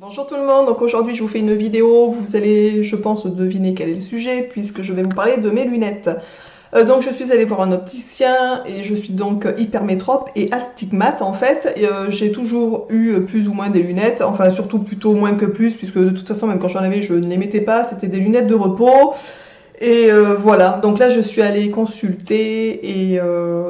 Bonjour tout le monde, donc aujourd'hui je vous fais une vidéo, vous allez je pense deviner quel est le sujet puisque je vais vous parler de mes lunettes. Donc je suis allée voir un opticien et je suis donc hypermétrope et astigmate en fait. J'ai toujours eu plus ou moins des lunettes, enfin surtout plutôt moins que plus puisque de toute façon même quand j'en avais je ne les mettais pas, c'était des lunettes de repos. Voilà, donc là je suis allée consulter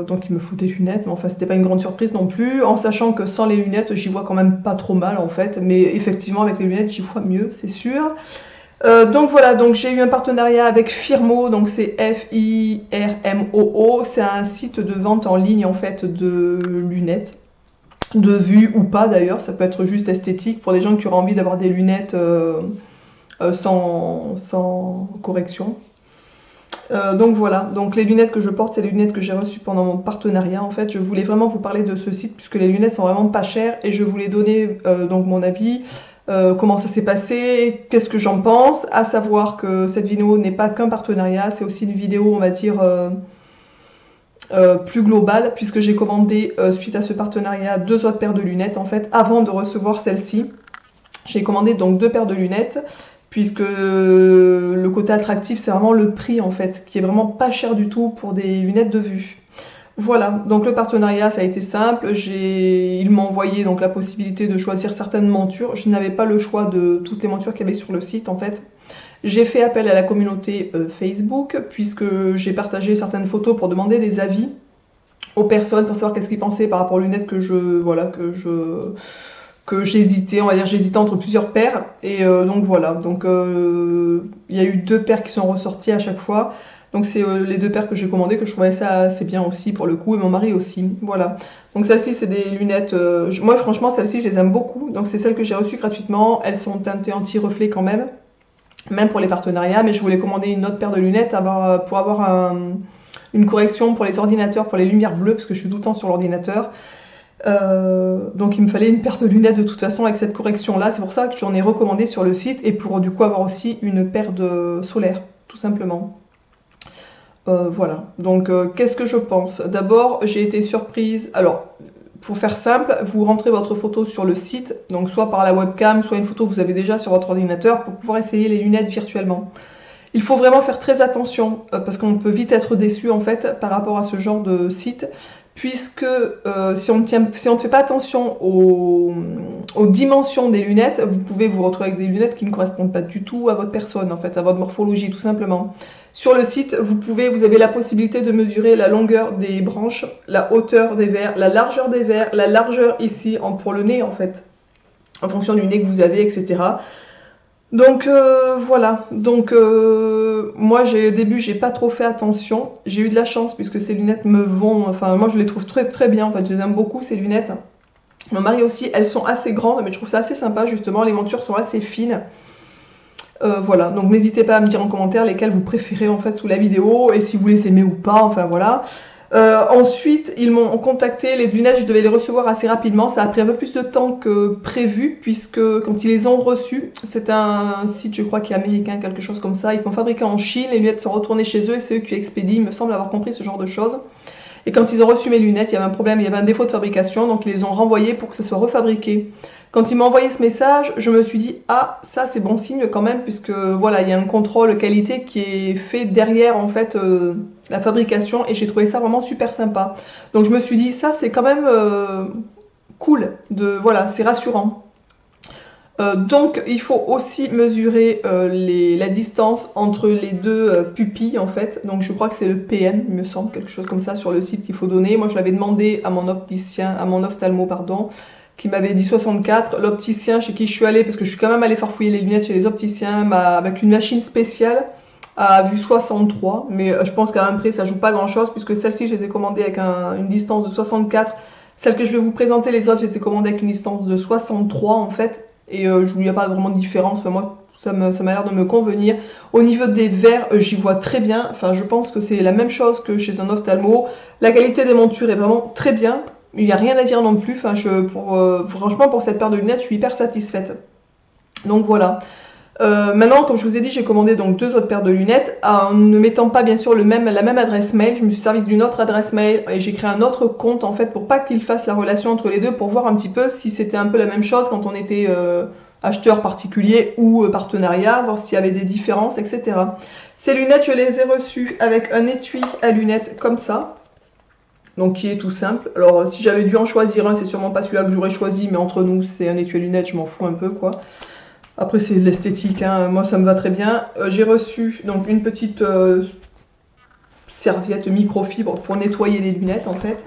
donc il me faut des lunettes, mais enfin c'était pas une grande surprise non plus, en sachant que sans les lunettes j'y vois quand même pas trop mal en fait, mais effectivement avec les lunettes j'y vois mieux, c'est sûr. Donc voilà, donc j'ai eu un partenariat avec Firmo, donc c'est Firmoo, c'est un site de vente en ligne en fait de lunettes, de vue ou pas d'ailleurs, ça peut être juste esthétique pour des gens qui auraient envie d'avoir des lunettes sans correction. Donc voilà, donc les lunettes que je porte, c'est les lunettes que j'ai reçues pendant mon partenariat. En fait, je voulais vraiment vous parler de ce site puisque les lunettes sont vraiment pas chères et je voulais donner donc mon avis, comment ça s'est passé, qu'est-ce que j'en pense. À savoir que cette vidéo n'est pas qu'un partenariat, c'est aussi une vidéo, on va dire, plus globale puisque j'ai commandé suite à ce partenariat 2 autres paires de lunettes en fait avant de recevoir celle-ci. J'ai commandé donc 2 paires de lunettes puisque le côté attractif c'est vraiment le prix en fait qui est vraiment pas cher du tout pour des lunettes de vue. Voilà, donc le partenariat ça a été simple, ils m'ont envoyé donc la possibilité de choisir certaines montures, je n'avais pas le choix de toutes les montures qu'il y avait sur le site en fait. J'ai fait appel à la communauté Facebook puisque j'ai partagé certaines photos pour demander des avis aux personnes pour savoir qu'est-ce qu'ils pensaient par rapport aux lunettes que j'hésitais, on va dire j'hésitais entre plusieurs paires donc voilà, donc il y a eu 2 paires qui sont ressorties à chaque fois, donc c'est les 2 paires que j'ai commandées que je trouvais ça assez bien aussi pour le coup et mon mari aussi, voilà. Donc celles-ci c'est des lunettes, moi franchement celles-ci je les aime beaucoup, donc c'est celles que j'ai reçues gratuitement, elles sont teintées anti-reflet quand même pour les partenariats, mais je voulais commander une autre paire de lunettes pour avoir une correction pour les ordinateurs, pour les lumières bleues parce que je suis tout le temps sur l'ordinateur. Donc il me fallait une paire de lunettes de toute façon avec cette correction là, c'est pour ça que j'en ai recommandé sur le site et pour du coup avoir aussi une paire de solaires tout simplement. Voilà, donc qu'est-ce que je pense? D'abord j'ai été surprise, alors pour faire simple, vous rentrez votre photo sur le site, donc soit par la webcam, soit une photo que vous avez déjà sur votre ordinateur pour pouvoir essayer les lunettes virtuellement. Il faut vraiment faire très attention parce qu'on peut vite être déçu en fait par rapport à ce genre de site puisque si on ne fait pas attention aux dimensions des lunettes, vous pouvez vous retrouver avec des lunettes qui ne correspondent pas du tout à votre personne en fait, à votre morphologie tout simplement. Sur le site, vous avez la possibilité de mesurer la longueur des branches, la hauteur des verres, la largeur des verres, la largeur ici pour le nez en fait, en fonction du nez que vous avez, etc. Donc voilà, donc moi au début j'ai pas trop fait attention, j'ai eu de la chance puisque ces lunettes me vont, enfin moi je les trouve très très bien, en fait je les aime beaucoup ces lunettes. Mon mari aussi, elles sont assez grandes mais je trouve ça assez sympa justement, les montures sont assez fines. Voilà, donc n'hésitez pas à me dire en commentaire lesquelles vous préférez en fait sous la vidéo et si vous les aimez ou pas, enfin voilà. Ensuite, ils m'ont contacté, les lunettes, je devais les recevoir assez rapidement, ça a pris un peu plus de temps que prévu, puisque quand ils les ont reçues, c'est un site, je crois, qui est américain, quelque chose comme ça, ils font fabriquer en Chine, les lunettes sont retournées chez eux et c'est eux qui expédient, il me semble avoir compris ce genre de choses. Et quand ils ont reçu mes lunettes, il y avait un problème, il y avait un défaut de fabrication, donc ils les ont renvoyées pour que ce soit refabriqué. Quand il m'a envoyé ce message, je me suis dit ah ça c'est bon signe quand même puisque voilà il y a un contrôle qualité qui est fait derrière en fait la fabrication et j'ai trouvé ça vraiment super sympa. Donc je me suis dit ça c'est quand même cool voilà c'est rassurant. Donc il faut aussi mesurer la distance entre les deux pupilles en fait, donc je crois que c'est le PM il me semble, quelque chose comme ça sur le site qu'il faut donner. Moi je l'avais demandé à mon opticien, à mon ophtalmo pardon, qui m'avait dit 64. L'opticien chez qui je suis allée, parce que je suis quand même allée farfouiller les lunettes chez les opticiens, avec une machine spéciale, a vu 63. Mais je pense qu'à un prix, ça joue pas grand chose, puisque celle-ci, je les ai commandées avec une distance de 64. Celle que je vais vous présenter, les autres, je les ai commandées avec une distance de 63 en fait. Et il n'y a pas vraiment de différence. Enfin, moi, ça m'a l'air de me convenir. Au niveau des verres, j'y vois très bien. Enfin, je pense que c'est la même chose que chez un ophtalmo. La qualité des montures est vraiment très bien. Il n'y a rien à dire non plus, enfin, franchement pour cette paire de lunettes je suis hyper satisfaite. Donc voilà. Maintenant comme je vous ai dit j'ai commandé donc 2 autres paires de lunettes en ne mettant pas bien sûr la même adresse mail. Je me suis servi d'une autre adresse mail et j'ai créé un autre compte en fait pour pas qu'il fasse la relation entre les deux, pour voir un petit peu si c'était un peu la même chose quand on était acheteur particulier ou partenariat, voir s'il y avait des différences, etc. Ces lunettes, je les ai reçues avec un étui à lunettes comme ça, donc qui est tout simple. Alors si j'avais dû en choisir un, c'est sûrement pas celui-là que j'aurais choisi, mais entre nous, c'est un étui à lunettes, je m'en fous un peu, quoi. Après, c'est de l'esthétique, hein. Moi ça me va très bien. J'ai reçu donc une petite serviette microfibre pour nettoyer les lunettes, en fait.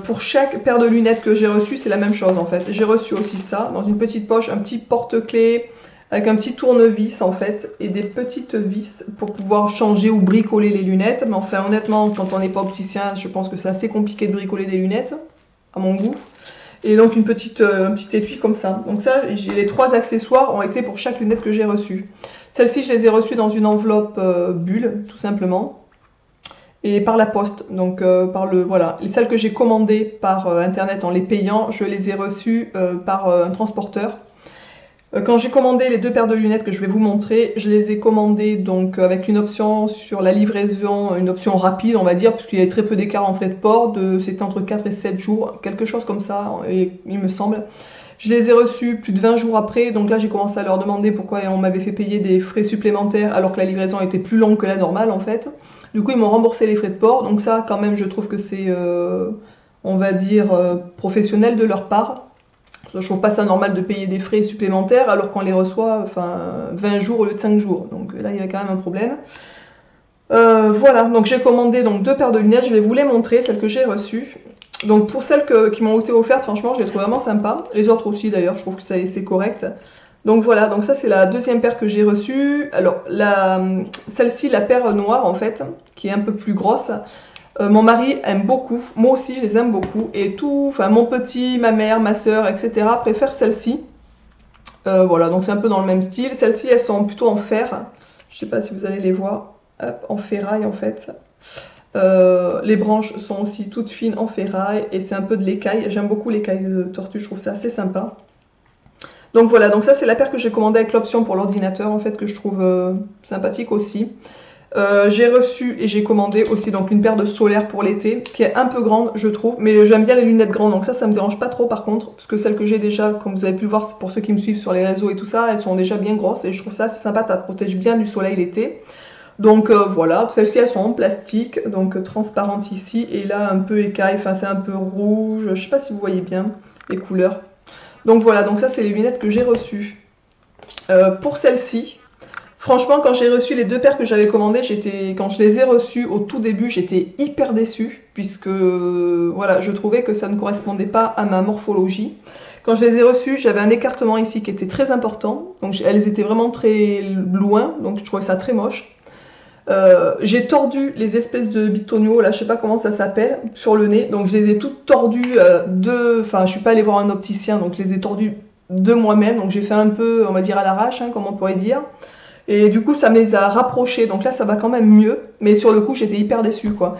Pour chaque paire de lunettes que j'ai reçue, c'est la même chose en fait. J'ai reçu aussi ça, dans une petite poche, un petit porte-clés avec un petit tournevis en fait, et des petites vis pour pouvoir changer ou bricoler les lunettes. Mais enfin honnêtement, quand on n'est pas opticien, je pense que c'est assez compliqué de bricoler des lunettes, à mon goût. Et donc un petit étui comme ça. Donc ça, les 3 accessoires ont été pour chaque lunette que j'ai reçue. Celles-ci, je les ai reçues dans une enveloppe bulle, tout simplement. Et par la poste, donc voilà. Et celles que j'ai commandées par internet en les payant, je les ai reçues par un transporteur. Quand j'ai commandé les 2 paires de lunettes que je vais vous montrer, je les ai commandées donc avec une option sur la livraison, une option rapide on va dire, puisqu'il y avait très peu d'écart en frais de port, c'était entre 4 et 7 jours, quelque chose comme ça, et, il me semble. Je les ai reçus plus de 20 jours après, donc là j'ai commencé à leur demander pourquoi on m'avait fait payer des frais supplémentaires alors que la livraison était plus longue que la normale en fait. Du coup ils m'ont remboursé les frais de port, donc ça quand même je trouve que c'est, on va dire, professionnel de leur part. Je trouve pas ça normal de payer des frais supplémentaires alors qu'on les reçoit 20 jours au lieu de 5 jours. Donc là il y a quand même un problème. Voilà, donc j'ai commandé donc 2 paires de lunettes, je vais vous les montrer, celles que j'ai reçues. Donc pour celles qui m'ont été offertes, franchement, je les trouve vraiment sympas. Les autres aussi d'ailleurs, je trouve que c'est correct. Donc voilà, donc ça c'est la 2e paire que j'ai reçue. Alors celle-ci, la paire noire en fait, qui est un peu plus grosse, mon mari aime beaucoup, moi aussi je les aime beaucoup. Et mon petit, ma mère, ma soeur, etc. préfèrent celle-ci. Voilà, donc c'est un peu dans le même style. Celles-ci, elles sont plutôt en fer. Je sais pas si vous allez les voir. Hop, en ferraille en fait. Les branches sont aussi toutes fines en ferraille et c'est un peu de l'écaille. J'aime beaucoup l'écaille de tortue, je trouve ça assez sympa. Donc voilà, donc ça c'est la paire que j'ai commandée avec l'option pour l'ordinateur en fait, que je trouve sympathique aussi. J'ai reçu et j'ai commandé aussi donc une paire de solaires pour l'été qui est un peu grande je trouve, mais j'aime bien les lunettes grandes, donc ça me dérange pas trop par contre, parce que celles que j'ai déjà, comme vous avez pu le voir pour ceux qui me suivent sur les réseaux et tout ça, elles sont déjà bien grosses et je trouve ça assez sympa, ça protège bien du soleil l'été. Donc voilà, celles-ci elles sont en plastique, donc transparentes ici, et là un peu écaille, enfin c'est un peu rouge, je sais pas si vous voyez bien les couleurs. Donc voilà, donc ça c'est les lunettes que j'ai reçues. Pour celle-ci, franchement quand j'ai reçu les 2 paires que j'avais commandées, quand je les ai reçues au tout début, j'étais hyper déçue, puisque voilà, je trouvais que ça ne correspondait pas à ma morphologie. Quand je les ai reçues, j'avais un écartement ici qui était très important, donc elles étaient vraiment très loin, donc je trouvais ça très moche. J'ai tordu les espèces de bitonio, là je sais pas comment ça s'appelle, sur le nez, donc je les ai toutes tordues enfin je suis pas allée voir un opticien, donc je les ai tordues de moi-même, donc j'ai fait un peu, on va dire à l'arrache, hein, comme on pourrait dire, et du coup ça me les a rapprochées, donc là ça va quand même mieux, mais sur le coup j'étais hyper déçue quoi.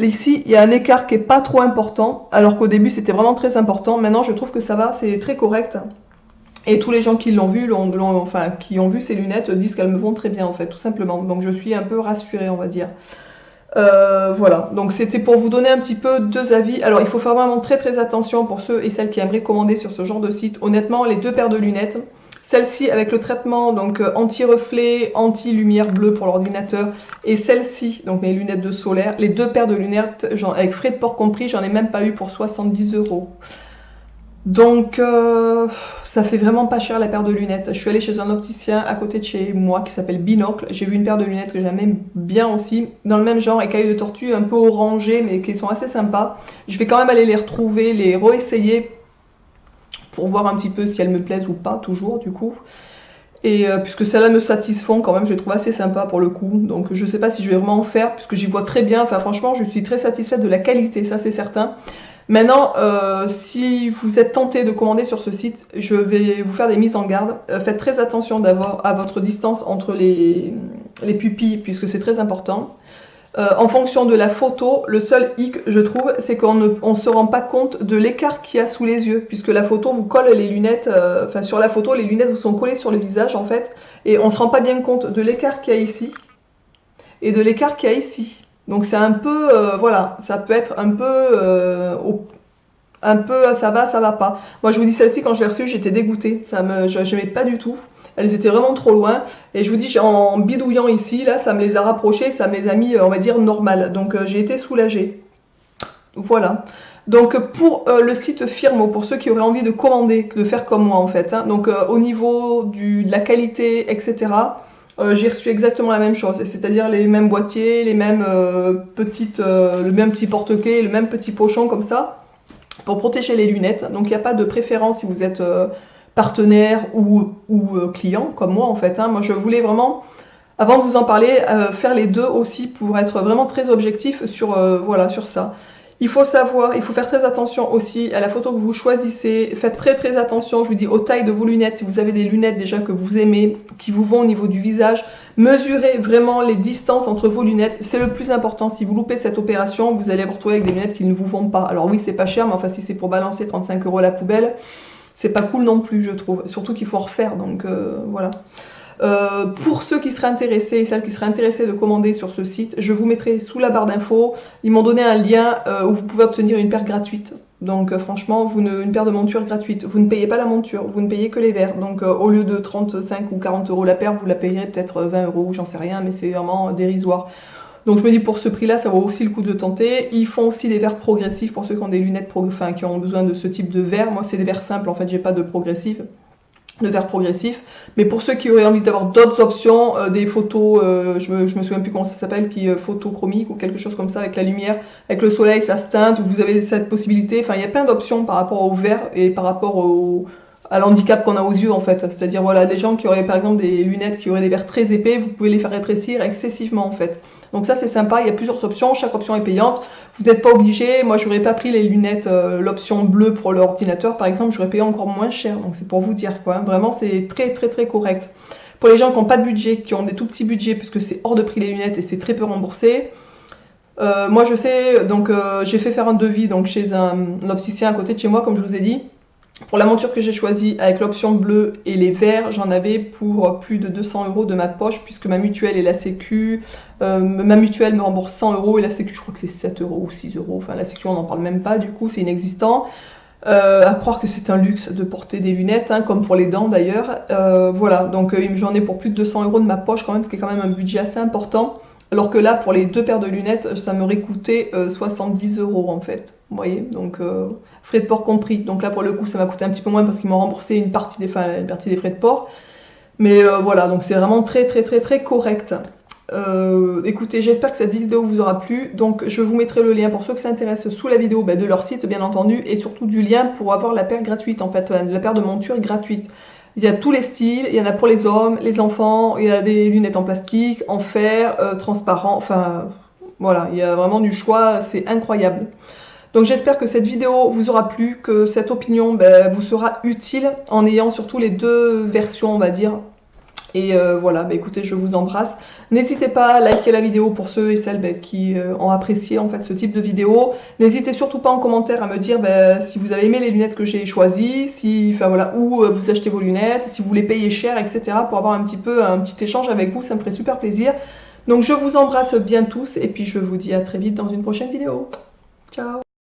Ici il y a un écart qui est pas trop important, alors qu'au début c'était vraiment très important, maintenant je trouve que ça va, c'est très correct. Et tous les gens qui l'ont vu, qui ont vu ces lunettes disent qu'elles me vont très bien en fait, tout simplement. Donc je suis un peu rassurée, on va dire. Voilà, donc c'était pour vous donner un petit peu 2 avis. Alors il faut faire vraiment très très attention pour ceux et celles qui aimeraient commander sur ce genre de site. Honnêtement, les 2 paires de lunettes, celle-ci avec le traitement donc anti-reflet, anti-lumière bleue pour l'ordinateur, et celle-ci, donc mes lunettes de solaire, les 2 paires de lunettes, avec frais de port compris, j'en ai même pas eu pour 70 €. Donc ça fait vraiment pas cher la paire de lunettes. Je suis allée chez un opticien à côté de chez moi qui s'appelle Binocle. J'ai vu une paire de lunettes que j'aime bien aussi, dans le même genre, écailles de tortue, un peu orangées, mais qui sont assez sympas. Je vais quand même aller les retrouver, les réessayer pour voir un petit peu si elles me plaisent ou pas, toujours du coup. Et puisque celles-là me satisfont quand même, je les trouve assez sympas pour le coup. Donc je sais pas si je vais vraiment en faire, puisque j'y vois très bien. Enfin franchement, je suis très satisfaite de la qualité, ça c'est certain. Maintenant, si vous êtes tenté de commander sur ce site, je vais vous faire des mises en garde. Faites très attention à votre distance entre les pupilles, puisque c'est très important. En fonction de la photo, le seul hic, je trouve, c'est qu'on ne se rend pas compte de l'écart qu'il y a sous les yeux, puisque la photo vous colle les lunettes, sur la photo, les lunettes vous sont collées sur le visage, en fait, et on ne se rend pas bien compte de l'écart qu'il y a ici, et de l'écart qu'il y a ici. Donc c'est un peu, voilà, ça peut être un peu un peu ça va pas. Moi je vous dis, celle-ci quand je l'ai reçue j'étais dégoûtée, je n'aimais pas du tout. Elles étaient vraiment trop loin et je vous dis, en bidouillant ici, là ça me les a rapprochées, ça me les a mis on va dire normal, donc j'ai été soulagée. Voilà. Donc pour le site Firmo, pour ceux qui auraient envie de commander, de faire comme moi en fait, hein, donc au niveau de la qualité, etc., j'ai reçu exactement la même chose, c'est-à-dire les mêmes boîtiers, les mêmes le même petit porte-clés, le même petit pochon comme ça, pour protéger les lunettes. Donc il n'y a pas de préférence si vous êtes partenaire ou client comme moi en fait, hein. Moi je voulais vraiment, avant de vous en parler, faire les deux aussi pour être vraiment très objectif sur, voilà, sur ça. Il faut savoir, il faut faire très attention aussi à la photo que vous choisissez. Faites très attention, je vous dis, aux tailles de vos lunettes. Si vous avez des lunettes déjà que vous aimez, qui vous vont au niveau du visage, mesurez vraiment les distances entre vos lunettes. C'est le plus important. Si vous loupez cette opération, vous allez vous retrouver avec des lunettes qui ne vous vont pas. Alors oui, c'est pas cher, mais enfin si c'est pour balancer 35 € à la poubelle, c'est pas cool non plus, je trouve. Surtout qu'il faut en refaire, donc voilà. Pour ceux qui seraient intéressés et celles qui seraient intéressées de commander sur ce site, je vous mettrai sous la barre d'infos, ils m'ont donné un lien où vous pouvez obtenir une paire gratuite. Donc franchement, une paire de montures gratuite. Vous ne payez pas la monture, vous ne payez que les verres. Donc au lieu de 35 ou 40 € la paire, vous la payerez peut-être 20 €, j'en sais rien, mais c'est vraiment dérisoire. Donc je me dis, pour ce prix-là, ça vaut aussi le coup de tenter. Ils font aussi des verres progressifs pour ceux qui ont des lunettes, qui ont besoin de ce type de verre. Moi, c'est des verres simples, en fait, j'ai pas de progressif. Le verre progressif, mais pour ceux qui auraient envie d'avoir d'autres options, des photos, je me souviens plus comment ça s'appelle, photochromique ou quelque chose comme ça, avec la lumière, avec le soleil, ça se teinte, vous avez cette possibilité, enfin il y a plein d'options par rapport au verre et par rapport à l'handicap qu'on a aux yeux en fait, c'est-à-dire voilà, des gens qui auraient par exemple des lunettes qui auraient des verres très épais, vous pouvez les faire rétrécir excessivement en fait. Donc ça c'est sympa, il y a plusieurs options, chaque option est payante, vous n'êtes pas obligé. Moi j'aurais pas pris les lunettes, l'option bleue pour l'ordinateur par exemple, j'aurais payé encore moins cher, donc c'est pour vous dire quoi, vraiment c'est très correct. Pour les gens qui n'ont pas de budget, qui ont des tout petits budgets, puisque c'est hors de prix les lunettes et c'est très peu remboursé, moi je sais, donc j'ai fait faire un devis donc chez un opticien à côté de chez moi comme je vous ai dit. Pour la monture que j'ai choisie avec l'option bleue et les verts, j'en avais pour plus de 200 € de ma poche, puisque ma mutuelle et la sécu, ma mutuelle me rembourse 100 € et la sécu je crois que c'est 7 € ou 6 €, enfin la sécu on n'en parle même pas du coup, c'est inexistant. À croire que c'est un luxe de porter des lunettes, hein, comme pour les dents d'ailleurs. Voilà, donc j'en ai pour plus de 200 € de ma poche quand même, ce qui est quand même un budget assez important. Alors que là, pour les deux paires de lunettes, ça m'aurait coûté 70 € en fait. Vous voyez, donc frais de port compris. Donc là, pour le coup, ça m'a coûté un petit peu moins parce qu'ils m'ont remboursé une partie des frais de port. Mais voilà, donc c'est vraiment très correct. Écoutez, j'espère que cette vidéo vous aura plu. Donc je vous mettrai le lien pour ceux qui s'intéressent sous la vidéo de leur site bien entendu, et surtout du lien pour avoir la paire gratuite en fait, la paire de montures gratuite. Il y a tous les styles, il y en a pour les hommes, les enfants, il y a des lunettes en plastique, en fer, transparent, enfin voilà, il y a vraiment du choix, c'est incroyable. Donc j'espère que cette vidéo vous aura plu, que cette opinion vous sera utile en ayant surtout les deux versions on va dire. Et voilà, écoutez, je vous embrasse. N'hésitez pas à liker la vidéo pour ceux et celles qui ont apprécié en fait ce type de vidéo. N'hésitez surtout pas en commentaire à me dire si vous avez aimé les lunettes que j'ai choisies, enfin voilà, où vous achetez vos lunettes, si vous les payez cher, etc. pour avoir un petit échange avec vous, ça me ferait super plaisir. Donc je vous embrasse bien tous et puis je vous dis à très vite dans une prochaine vidéo. Ciao!